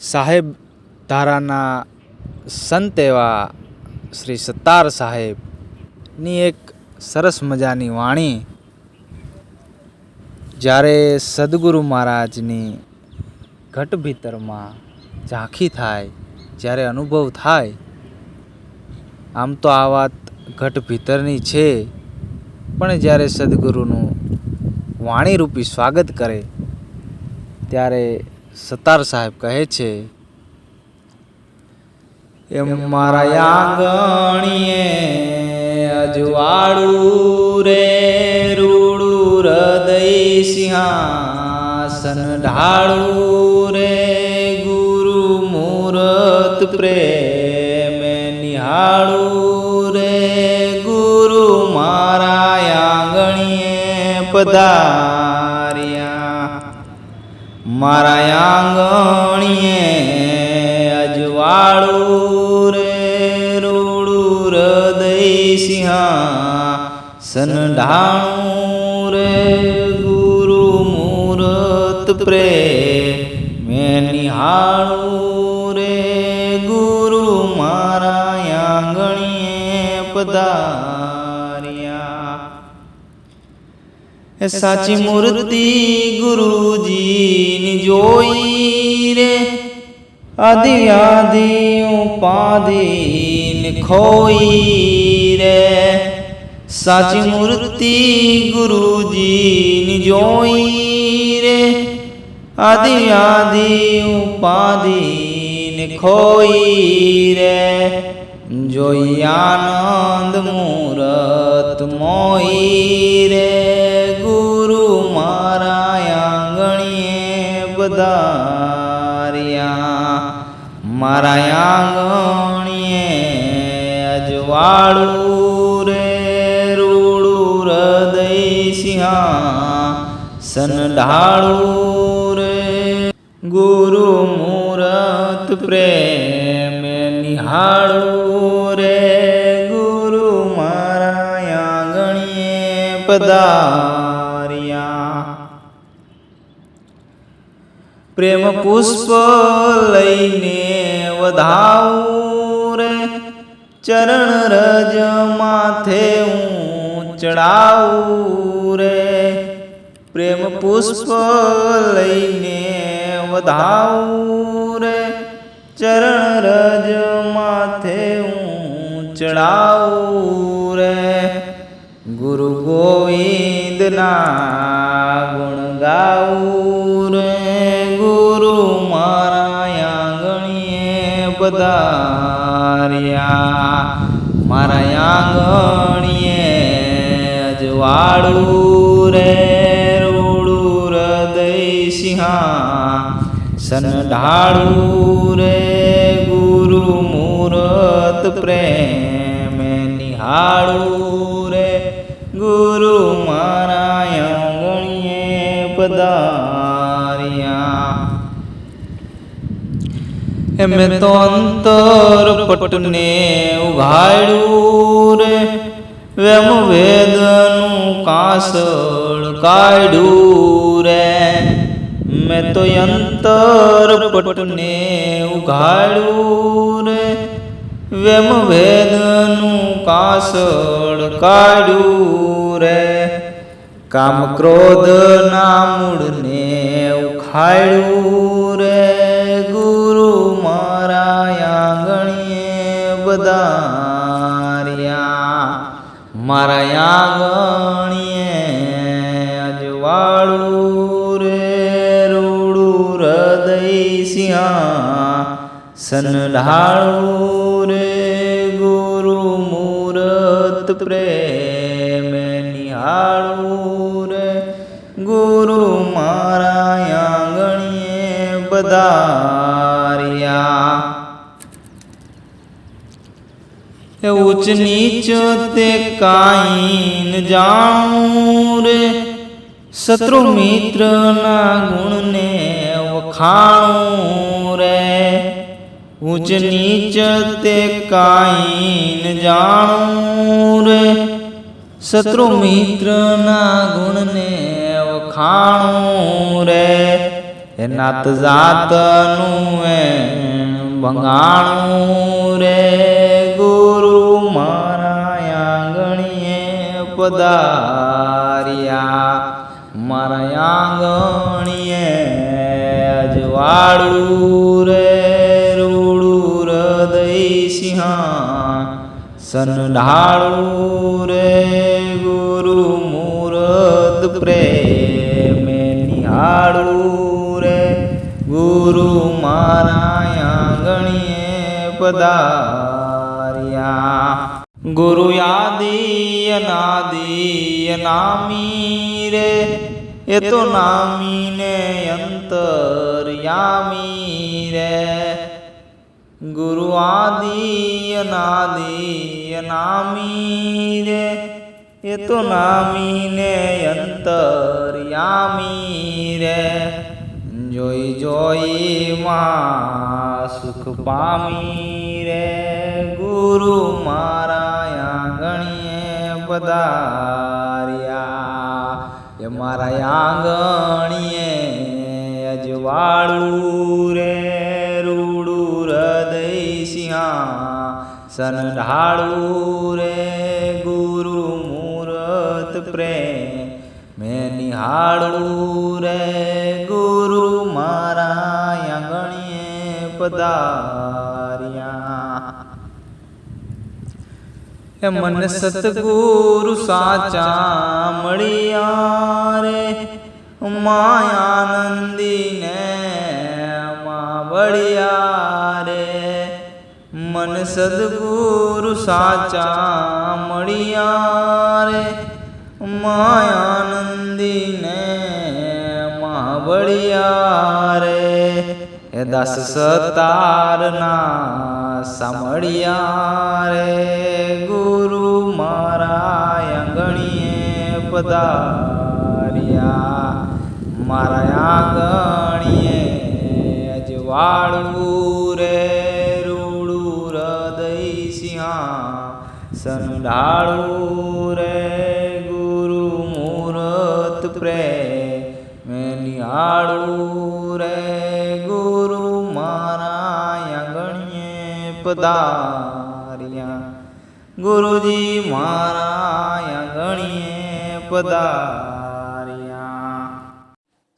સાહેબ ધારાના સંત એવા શ્રી સત્તાર સાહેબની એક સરસ મજાની વાણી જ્યારે સદગુરુ મહારાજની ઘટ ભીતરમાં ઝાંખી થાય, જ્યારે અનુભવ થાય, આમ તો આ વાત ઘટ ભીતરની છે, પણ જ્યારે સદગુરુનું વાણીરૂપી સ્વાગત કરે ત્યારે સત્તાર સાહેબ કહે છે, એમ મારા આંગણીએ અજવાળું રે રૂડું હૃદય સિંહાસન ઢાળું રે ગુરુ મૂરત પ્રેમે નિહાળું રે ગુરુ મારા આંગણીએ પધાર્યા, મારા આંગણીએ અજવાળું રે રૂડું હૃદય સિંહાસન ઢાળું રે ગુરુ મૂરત પ્રેમે નિહાળું રે ગુરુ મારા આંગણીએ પધાર્યા। સાચી મૂર્તિ ગુરુજીની જોઈ રે આદિ આદિ ઉપાધિ ખોઈ રે, સાચી મૂર્તિ ગુરુજીની જોઈ રે આદિ આદિ ઉપાધિ ખોઈ રે, જોઈ આનંદ મૂરત મોઈ રે ગુરુ મારા આંગણીએ પધાર્યા, મારા આંગણીએ અજવાળું રે રૂડું હૃદય સિંહાસન ઢાળું રે ગુરુ મૂરત પ્રેમે નિહાળું રે ગુરુ મારા આંગણીએ પધાર્યા। પ્રેમ પુષ્પ લઈને વધાવું રે ચરણ રજ માથે હું ચડાવું રે, પ્રેમ પુષ્પ લઈને વધાવું રે ચરણ રજ માથે હું ચડાવું રે, ગુરુ ગોવિંદના ગુણ ગાવું રે ગુરુ મારા આંગણીએ પધાર્યા, મારા આંગણીએ અજવાળું રે રૂડું હૃદય સિંહાસન ઢાળું રે ગુરુ મૂરત પ્રેમે નિહાળું રે ગુરુ મારા આંગણીએ પધાર્યા। મેં તો અંતર પટને ઉઘાડ્યું રે વેમ વેદનું કાસળ કાઢ્યું રે, મેં તો અંતર પટને ઉઘાડ્યું રે વેમ વેદનું કાસળ કાઢ્યું રે, કામ ક્રોધ ના મૂળને ઉખાડ્યું રે ગુરુ મારા આંગણીએ પધાર્યા, મારા આંગણીએ અજવાળું રે રૂડું હૃદય સિંહાસન ઢાળું રે ગુરુ મૂરત પ્રેમે નિહાળું રે ગુરુ મારા આંગણીએ પધાર્યા। ઉચ્ચ નીચ તે કાંઈ ન જાણું રે શત્રુ મિત્રના ગુણને વખાણું રે, ઉચ્ચ નીચ તે કાંઈ ન જાણું રે શત્રુ મિત્રના ગુણને વખાણું રે, એ નાત જાતનું એ બંગાણું રે ગુરુ મારા આંગણીએ પધાર્યા મારા આંગણીએ અજવાળું રે રૂડું હૃદય સિંહાસન ઢાળું રે ગુરુ મૂરત પ્રેમે નિહાળું રે ગુરુ મારા આંગણીએ પધાર્યા ગુરુ યાદી અનાદી નામી રે એ તો નામી ને અંતરયામી રે ગુરુ આદિ અનાદિ નામી રે એ તો નામી ને અંતરયામી રે જોઈ જોઈ માં સુખ પામી રે ગુરુ મારા આંગણીએ પધાર્યા એ મારા આંગણીએ અજવાળું રે રૂડું હૃદય સિંહાસન ઢાળું રે ગુરુ મૂરત પ્રેમે નિહાળું રે ગુરુ મારા આંગણીએ પધાર્યા એ મન સતગુરુ સાચા મળ્યા રે માયાનંદીને માં વળ્યા રે મન સદગુરુ સાચા મળ્યા રે માયાનંદીને માં વળ્યા રે એ દાસ સતારના સાંભળ્યા રે ગુરુ મારા આંગણીએ પધાર્યા મારા આંગણીએ અજવાળું રે રૂડું હૃદય સિંહાસન ઢાળું રે ગુરુ મૂરત પ્રેમે નિહાળું રે ગુરુ મારા આંગણીએ પધાર્યા ગુરુજી મારા આંગણીએ પધાર્યા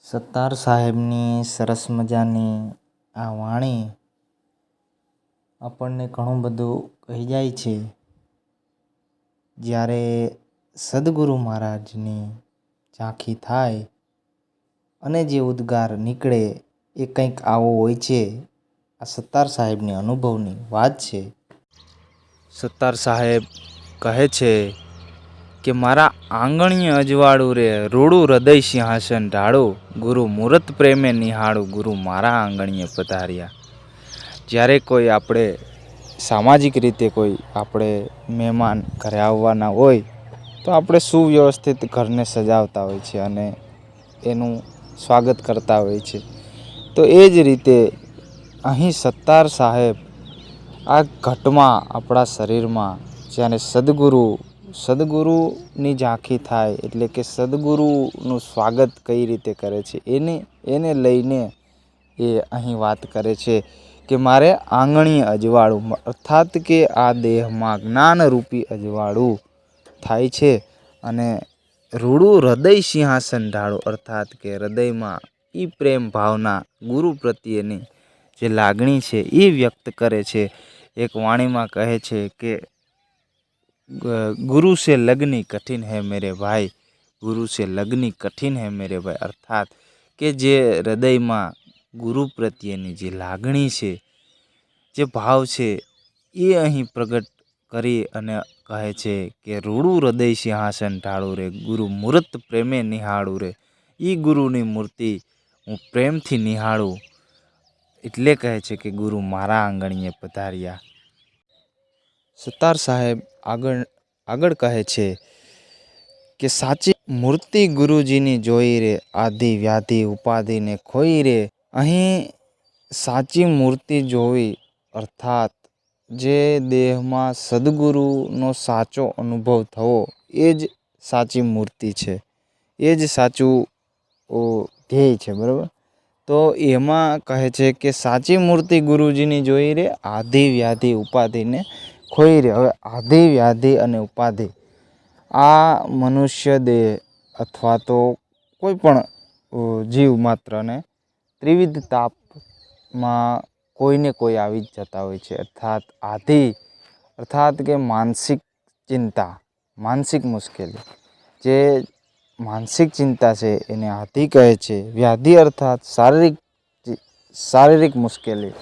સત્તાર સાહેબની સરસ મજાની આ વાણી આપણને ઘણું બધું કહી જાય છે. જ્યારે સદગુરુ મહારાજની ઝાંખી થાય અને જે ઉદ્ગાર નીકળે એ કંઈક આવો હોય છે. આ સત્તાર સાહેબની અનુભવની વાત છે. સત્તાર સાહેબ કહે છે કે મારા આંગણીએ અજવાળું રે રૂડું હૃદય સિંહાસન ઢાળું ગુરુ મૂરત પ્રેમે નિહાળું ગુરુ મારા આંગણીએ પધાર્યા. જ્યારે કોઈ આપણે સામાજિક રીતે કોઈ આપણે મહેમાન ઘરે આવવાના હોય તો આપણે સુવ્યવસ્થિત ઘરને સજાવતા હોય છે અને એનું સ્વાગત કરતા હોય છે. તો એ જ રીતે અહીં સત્તાર સાહેબ આ ઘટમાં આપણા શરીરમાં જ્યારે સદગુરુની ઝાંખી થાય એટલે કે સદગુરુનું સ્વાગત કઈ રીતે કરે છે એને લઈને એ અહીં વાત કરે છે કે મારે આંગણીએ અજવાળું અર્થાત કે આ દેહમાં જ્ઞાનરૂપી અજવાળું થાય છે અને રૂડું હૃદય સિંહાસન ઢાળું અર્થાત કે હૃદયમાં એ પ્રેમ ભાવના ગુરુ પ્રત્યેની જે લાગણી છે એ વ્યક્ત કરે છે. એક વાણીમાં કહે છે કે ગુરુ સે લગની કઠિન હૈ મેરે ભાઈ ગુરુ સે લગની કઠિન હૈ મેરે ભાઈ અર્થાત કે જે હૃદયમાં ગુરુ પ્રત્યેની જે લાગણી છે જે ભાવ છે એ અહીં પ્રગટ કરી અને કહે છે કે રૂડું હૃદય સિંહાસન ઢાળું રે ગુરુ મૂરત પ્રેમે નિહાળું રે એ ગુરુની મૂર્તિ હું પ્રેમથી નિહાળું એટલે કહે છે કે ગુરુ મારા આંગણીએ પધાર્યા. સત્તાર સાહેબ આગળ કહે છે કે સાચી મૂર્તિ ગુરુજીની જોઈ રે આદિ વ્યાધિ ઉપાધિને ખોઈ રે. અહીં સાચી મૂર્તિ જોવી અર્થાત જે દેહમાં સદગુરુનો સાચો અનુભવ થવો એ જ સાચી મૂર્તિ છે, એ જ સાચું ધ્યેય છે. બરાબર. તો એમાં કહે છે કે સાચી મૂર્તિ ગુરુજીની જોઈ રે, આધિ વ્યાધિ ઉપાધિને ખોઈ રે. હવે આધિ વ્યાધિ અને ઉપાધિ આ મનુષ્ય દેહ અથવા તો કોઈ પણ જીવ માત્રને ત્રિવિધ તાપમાં કોઈને કોઈ આવી જ જતા હોય છે. અર્થાત આધિ અર્થાત કે માનસિક ચિંતા, માનસિક મુશ્કેલી, જે માનસિક ચિંતા છે એને આધિ કહે છે. વ્યાધિ અર્થાત શારીરિક મુશ્કેલી,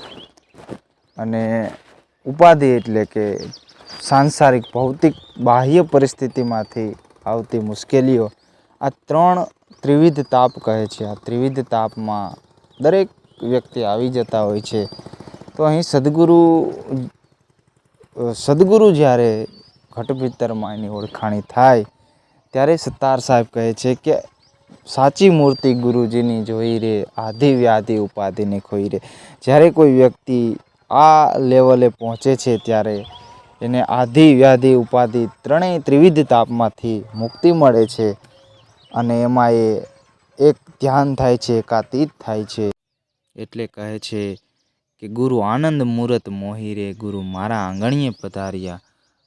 અને ઉપાધિ એટલે કે સાંસારિક ભૌતિક બાહ્ય પરિસ્થિતિમાંથી આવતી મુશ્કેલીઓ. આ ત્રિવિધ તાપ કહે છે. આ ત્રિવિધ તાપમાં દરેક વ્યક્તિ આવી જતા હોય છે. તો અહીં સદગુરુ જ્યારે ઘટભીતરમાં એની ઓળખાણી થાય ત્યારે સત્તાર સાહેબ કહે છે કે સાચી મૂર્તિ ગુરુજીની જોઈ રે, આધિ વ્યાધિ ઉપાધિને ખોઈ રે. જ્યારે કોઈ વ્યક્તિ આ લેવલે પહોંચે છે ત્યારે એને આધિ વ્યાધિ ઉપાધિ ત્રણેય ત્રિવિધ તાપમાંથી મુક્તિ મળે છે, અને એમાં એ એક ધ્યાન થાય છે, એકાતીત થાય છે. એટલે કહે છે કે ગુરુ આનંદ મૂરત મોહી રે, ગુરુ મારા આંગણીએ પધાર્યા.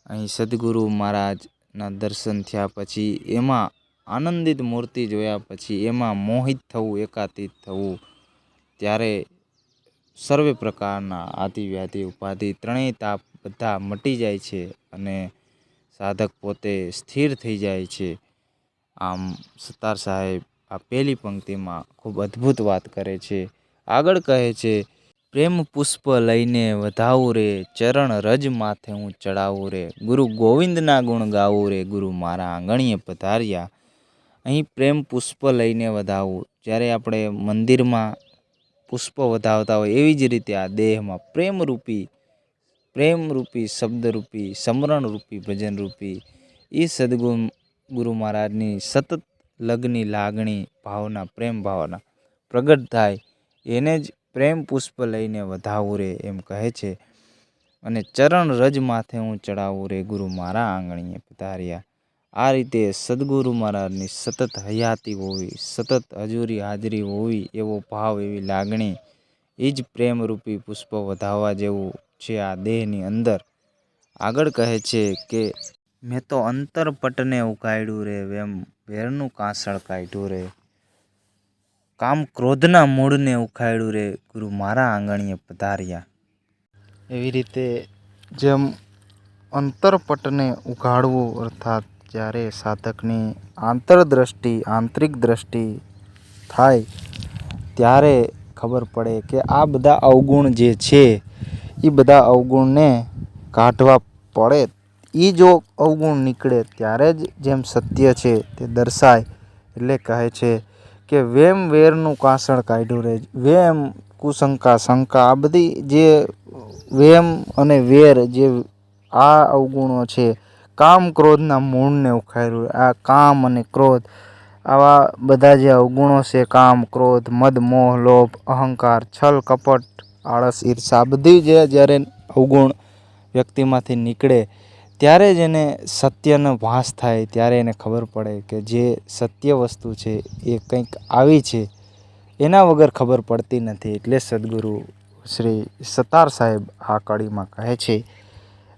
અહીં સદગુરુ મહારાજના દર્શન થયા પછી એમાં આનંદિત મૂર્તિ જોયા પછી એમાં મોહિત થવું, એકાતીત થવું, ત્યારે સર્વે પ્રકારના આધિ વ્યાધિ ઉપાધિ ત્રણેય તાપ બધા મટી જાય છે અને સાધક પોતે સ્થિર થઈ જાય છે. આમ સત્તાર સાહેબ આ પહેલી પંક્તિમાં ખૂબ અદ્ભુત વાત કરે છે. આગળ કહે છે, પ્રેમ પુષ્પ લઈને વધાવું રે, ચરણ રજ માથે હું ચડાવું રે, ગુરુ ગોવિંદના ગુણ ગાવું રે, ગુરુ મારા આંગણીએ પધાર્યા. અહીં પ્રેમ પુષ્પ લઈને વધાવવું, જ્યારે આપણે મંદિરમાં પુષ્પ વધાવતા હોય એવી જ રીતે આ દેહમાં પ્રેમરૂપી શબ્દરૂપી સમરણરૂપી ભજનરૂપી એ સદગુરુ મહારાજની સતત લગની લાગણી ભાવના, પ્રેમ ભાવના પ્રગટ થાય, એને જ પ્રેમ પુષ્પ લઈને વધાવું રે એમ કહે છે. અને ચરણ રજ માથે હું ચડાવું રે, ગુરુ મારા આંગણીએ પધાર્યા. આ રીતે સદગુરુ મહારાજની સતત હયાતી હોવી, સતત હજુરી હાજરી હોવી, એવો ભાવ, એવી લાગણી, એ જ પ્રેમરૂપી પુષ્પ વધાવવા જેવું છે આ દેહની અંદર. આગળ કહે છે કે મેં તો અંતરપટને ઉગાડ્યું રે, વેરનું કાસળ કાઢ્યું રે, કામ ક્રોધના મૂળને ઉખાડ્યું રે, ગુરુ મારા આંગણીએ પધાર્યા. એવી રીતે જેમ અંતરપટને ઉઘાડવું અર્થાત જ્યારે સાધકની આંતરદ્રષ્ટિ, આંતરિક દ્રષ્ટિ થાય ત્યારે ખબર પડે કે આ બધા અવગુણ જે છે એ બધા અવગુણને કાઢવા પડે. એ જો અવગુણ નીકળે ત્યારે જ જેમ સત્ય છે તે દર્શાય. એટલે કહે છે કે વેમ વેરનું કાસળ કાઢ્યું રે. વેમ, કુશંકા, શંકા, આ બધી જે વેમ અને વેર જે આ અવગુણો છે, કામ ક્રોધના મૂળને ઉખાડ્યું. આ કામ અને ક્રોધ આવા બધા જે અવગુણો છે, કામ ક્રોધ મદ મોહ લોભ અહંકાર છલ કપટ આળસ ઈર્ષા, બધી જ્યારે અવગુણ વ્યક્તિમાંથી નીકળે ત્યારે જ એને સત્યનો ભાસ થાય. ત્યારે એને ખબર પડે કે જે સત્ય વસ્તુ છે એ કંઈક આવી છે, એના વગર ખબર પડતી નથી. એટલે સદગુરુ શ્રી સત્તાર સાહેબ આ કડીમાં કહે છે.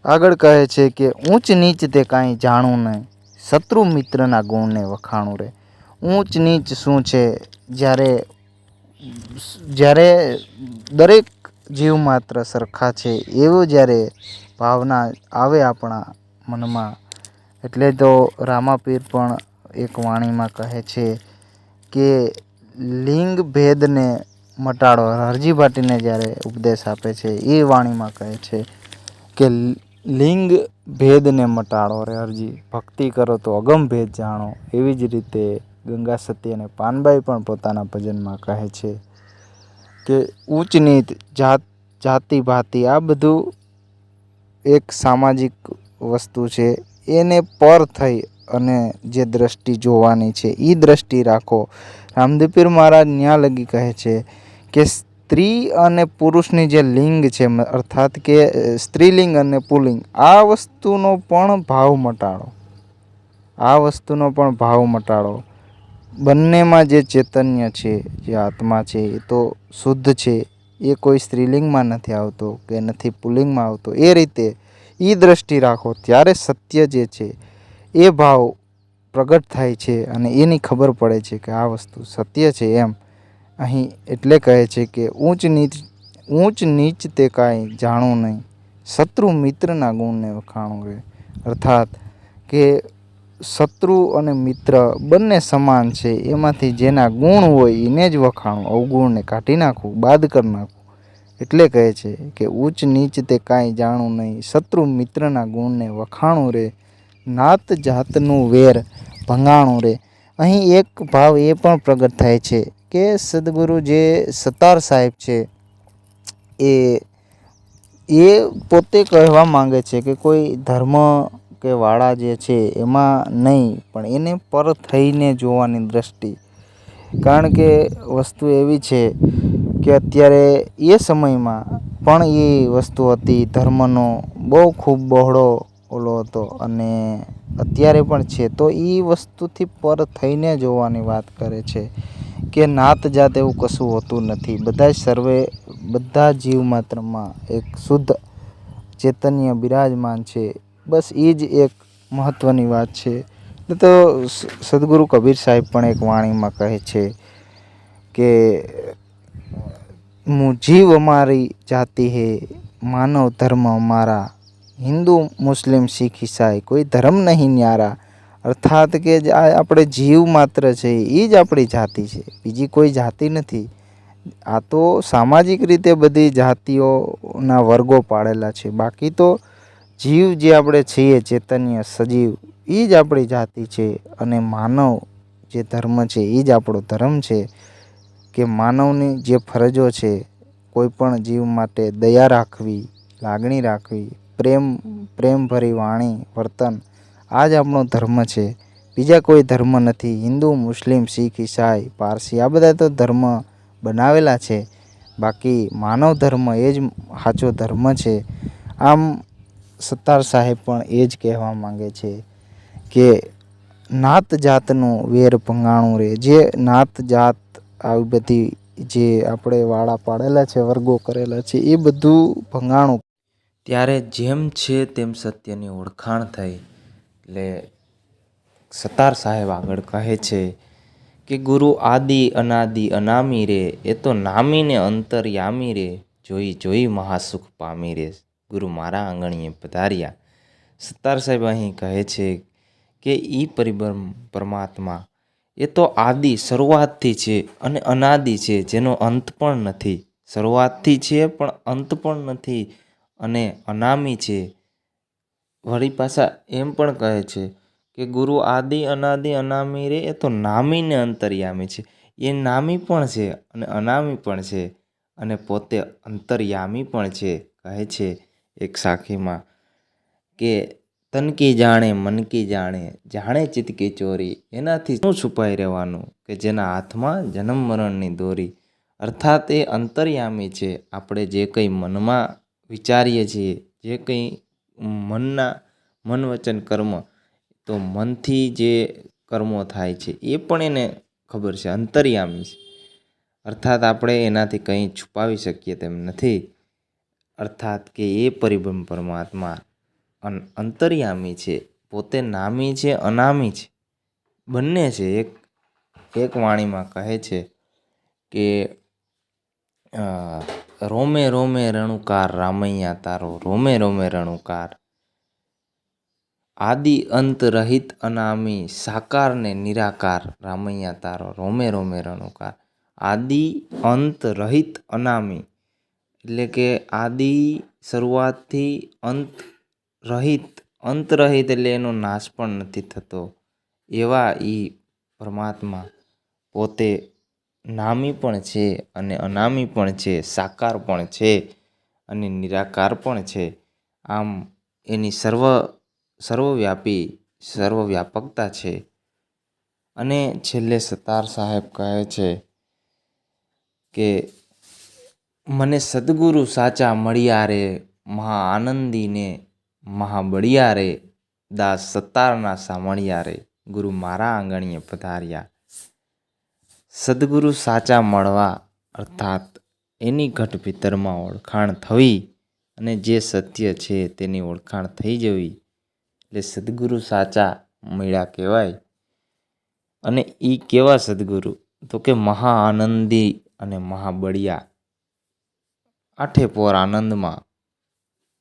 આગળ કહે છે કે ઊંચ નીચ તે કાંઈ જાણું નહીં, શત્રુ મિત્રના ગુણને વખાણું રે. ઊંચ નીચ શું છે? જ્યારે દરેક જીવ માત્ર સરખા છે એવું જ્યારે ભાવના આવે આપણા મનમાં, એટલે તો રામાપીર પણ એક વાણીમાં કહે છે કે લિંગ ભેદને મટાડો. હરજી ભાટીને જ્યારે ઉપદેશ આપે છે એ વાણીમાં કહે છે કે લિંગ ભેદને મટાડો રે હરજી, ભક્તિ કરો તો અગમ ભેદ જાણો. એવી જ રીતે ગંગા સતી અને પાનબાઈ પણ પોતાના ભજનમાં કહે છે કે ઊંચ નીચ, જાતિ ભાતિ આ બધું એક સામાજિક વસ્તુ છે. એને પર થઈ અને જે દ્રષ્ટિ જોવાની છે એ દ્રષ્ટિ રાખો. રામદેવપીર મહારાજ ન્યા લગી કહે છે કે સ્ત્રી અને પુરુષની જે લિંગ છે, અર્થાત કે સ્ત્રીલિંગ અને પુલ્લિંગ, આ વસ્તુનો પણ ભાવ મટાડો. આ વસ્તુનો પણ ભાવ મટાડો. બંનેમાં જે ચૈતન્ય છે, જે આત્મા છે, એ તો શુદ્ધ છે. એ કોઈ સ્ત્રીલિંગમાં નથી આવતો કે નથી પુલ્લિંગમાં આવતો. એ રીતે એ દ્રષ્ટિ રાખો ત્યારે સત્ય જે છે એ ભાવ પ્રગટ થાય છે અને એની ખબર પડે છે કે આ વસ્તુ સત્ય છે. એમ અહીં એટલે કહે છે કે ઊંચ નીચ તે કાંઈ જાણું નહીં, શત્રુ મિત્રના ગુણને વખાણું રે. અર્થાત કે શત્રુ અને મિત્ર બંને સમાન છે. એમાંથી જેના ગુણ હોય એને જ વખાણું, અવગુણને કાઢી નાખવું, બાદ કરી નાખવું. એટલે કહે છે કે ઊંચ નીચ તે કાંઈ જાણું નહીં, શત્રુ મિત્રના ગુણને વખાણું રે, નાત જાતનું વેર ભંગાણું રે. અહીં એક ભાવ એ પણ પ્રગટ થાય છે કે સદગુરુ જે સતાર સાહેબ છે એ પોતે કહેવા માંગે છે કે કોઈ ધર્મ કે વાળા જે છે એમાં નહીં, પણ એને પર થઈને જોવાની દ્રષ્ટિ. કારણ કે વસ્તુ એવી છે કે અત્યારે એ સમયમાં પણ એ વસ્તુ હતી, ધર્મનો બહુ ખૂબ બહોળો ઓલો હતો અને અત્યારે પણ છે. તો એ વસ્તુથી પર થઈને જોવાની વાત કરે છે કે નાત જાત એવું કશું હોતું નથી. બધા જીવ માત્રમાં એક શુદ્ધ ચૈતન્ય બિરાજમાન છે. બસ એ જ એક મહત્ત્વની વાત છે. તો સદગુરુ કબીર સાહેબ પણ એક વાણીમાં કહે છે કે જીવ અમારી જાતિ હે, માનવ ધર્મ અમારા, હિન્દુ મુસ્લિમ શીખ ઈસાઈ કોઈ ધર્મ નહીં ન્યારા. અર્થાત કે આપણે જીવ માત્ર છે એ જ આપણી જાતિ છે, બીજી કોઈ જાતિ નથી. આ તો સામાજિક રીતે બધી જાતિઓના વર્ગો પાડેલા છે, બાકી તો જીવ જે આપણે છીએ ચૈતન્ય સજીવ એ જ આપણી જાતિ છે. અને માનવ જે ધર્મ છે એ જ આપણો ધર્મ છે. કે માનવની જે ફરજો છે, કોઈ પણ જીવ માટે દયા રાખવી, લાગણી રાખવી, પ્રેમભરી વાણી વર્તન, આ જ આપણો ધર્મ છે. બીજા કોઈ ધર્મ નથી. હિન્દુ મુસ્લિમ શીખ ઈસાઈ પારસી આ બધા તો ધર્મ બનાવેલા છે, બાકી માનવ ધર્મ એ જ સાચો ધર્મ છે. આમ સત્તાર સાહેબ પણ એ જ કહેવા માંગે છે કે નાત જાતનું વેર ભંગાણું રે. જે નાત જાત આવી બધી જે આપણે વાળા પાડેલા છે, વર્ગો કરેલા છે, એ બધું ભંગાણું. ત્યારે જેમ છે તેમ સત્યની ઓળખાણ થઈ. એટલે સત્તાર સાહેબ આગળ કહે છે કે ગુરુ આદિ અનાદિ અનામી રે, એ તો નામીને અંતરયામી રે, જોઈ જોઈ મહાસુખ પામી રે, ગુરુ મારા આંગણીએ પધાર્યા. સત્તાર સાહેબ અહીં કહે છે કે પરિબ્રહ્મ પરમાત્મા એ તો આદિ શરૂઆતથી છે અને અનાદિ છે, જેનો અંત પણ નથી. શરૂઆતથી છે પણ અંત પણ નથી અને અનામી છે. વળી પાછા એમ પણ કહે છે કે ગુરુ આદિ અનાદિ અનામી રે, એ તો નામીને અંતર્યામી છે. એ નામી પણ છે અને અનામી પણ છે અને પોતે અંતર્યામી પણ છે. કહે છે એક સાખીમાં કે તન કી જાણે મન કી જાણે, જાણે ચિત્ત કી ચોરી. એનાથી શું છુપાઈ રહેવાનું કે જેના હાથમાં જન્મ મરણની દોરી. અર્થાત એ અંતર્યામી છે. આપણે જે કંઈ મનમાં વિચારીએ છીએ, જે કંઈ મન વચન કર્મ, તો મનથી જે કર્મો થાય છે એ પણ એને ખબર છે, અંતર્યામી છે. અર્થાત આપણે એનાથી કંઈ છુપાવી શકીએ તેમ નથી. અર્થાત કે એ પરિબ્રહ્મ પરમાત્મા અંતર્યામી છે, પોતે નામી છે, અનામી છે, બંને છે. એક વાણીમાં કહે છે કે રોમે રોમે રણુકાર રામૈયા તારો, રોમે રોમે રણુકાર, આદિ અંત રહિત અનામી, સાકાર ને નિરાકાર રામૈયા તારો, રોમે રોમે રણુકાર. આદિ અંત રહિત અનામી એટલે કે આદિ શરૂઆતથી અંત રહિત એટલે એનો નાશ પણ નથી થતો એવા પરમાત્મા પોતે નામી પણ છે અને અનામી પણ છે, સાકાર પણ છે અને નિરાકાર પણ છે. આમ એની સર્વવ્યાપી સર્વવ્યાપકતા છે. અને છેલ્લે સત્તાર સાહેબ કહે છે કે મને સદગુરુ સાચા મળ્યા રે, મહા આનંદી ને મહા બળિયા રે, દાસ સત્તારના સામળિયા રે, ગુરુ મારા આંગણીએ પધાર્યા. સદગુરુ સાચા મળવા અર્થાત એની ઘટ ભીતરમાં ઓળખાણ થવી અને જે સત્ય છે તેની ઓળખાણ થઈ જવી એટલે સદગુરુ સાચા મળ્યા કહેવાય. અને એ કેવા સદગુરુ? તો કે મહા આનંદી અને મહાબળિયા, આઠે પોર આનંદમાં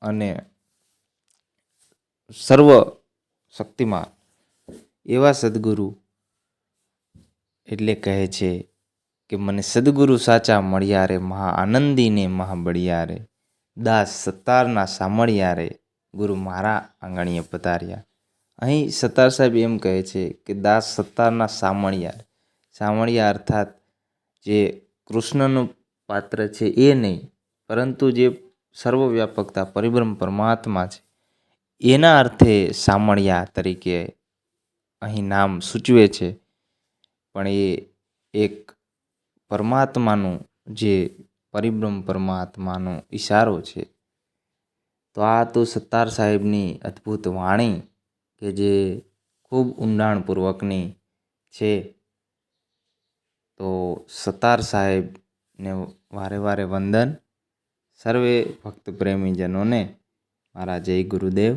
અને સર્વ શક્તિમાન એવા સદગુરુ એટલે કહે છે કે મને સદગુરુ સાચા મળ્યા રે, મહા આનંદીને મહાબળિયા રે, દાસ સત્તારના સામળિયા રે, ગુરુ મારા આંગણીએ પધાર્યા. અહીં સત્તાર સાહેબ એમ કહે છે કે દાસ સત્તારના સામળિયા, સામળિયા અર્થાત જે કૃષ્ણનું પાત્ર છે એ નહીં, પરંતુ જે સર્વવ્યાપકતા પરિબ્રહ્મ પરમાત્મા છે એના અર્થે સામળિયા તરીકે અહીં નામ સૂચવે છે. પણ એ એક પરમાત્માનું જે પરિબ્રહ્મ પરમાત્માનો ઈશારો છે. તો આ તો સત્તાર સાહેબની અદ્ભુત વાણી કે જે ખૂબ ઊંડાણપૂર્વકની છે. તો સત્તાર સાહેબને વારે વારે વંદન. સર્વે ભક્ત પ્રેમીજનોને મારા જય ગુરુદેવ.